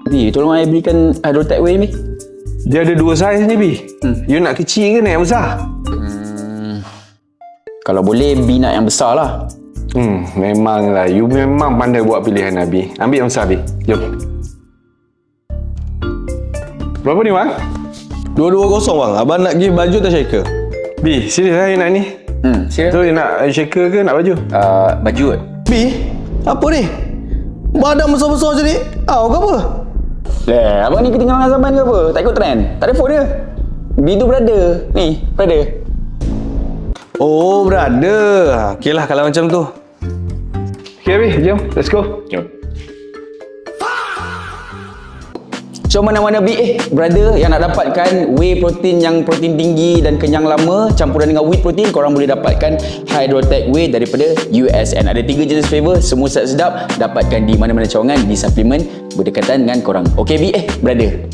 Bi, tolong saya belikan Hydrotech Whey ni. Dia ada 2 saiz ni, Bi. You nak kecil ke nak yang besar? Kalau boleh, Bi nak yang besar lah. Memanglah. You memang pandai buat pilihan, Abi. Ambil yang besar, Bi. Jom. Berapa ni, bang? 220 bang. Abang nak give baju atau shaker? Bi, serius lah you nak ni? Serius? So, you nak shaker ke nak baju? Baju kot. Bi, apa ni? Badan besar-besar macam ni. Kau ke apa? Abang ni ketinggalan zaman ke apa? Tak ikut trend? Tak ada phone ke? Bi tu brother. Ni, brother. Oh, brother. Okey lah kalau macam tu. Okay, Bi. Jom. Let's go. Jom. So mana-mana Bi, brother yang nak dapatkan whey protein yang protein tinggi dan kenyang lama campuran dengan wheat protein, korang boleh dapatkan Hydrotech Whey daripada USN. Ada 3 jenis flavor, semua sedap. Dapatkan di mana-mana cawangan, di suplemen berdekatan dengan korang. Okay Bi, brother.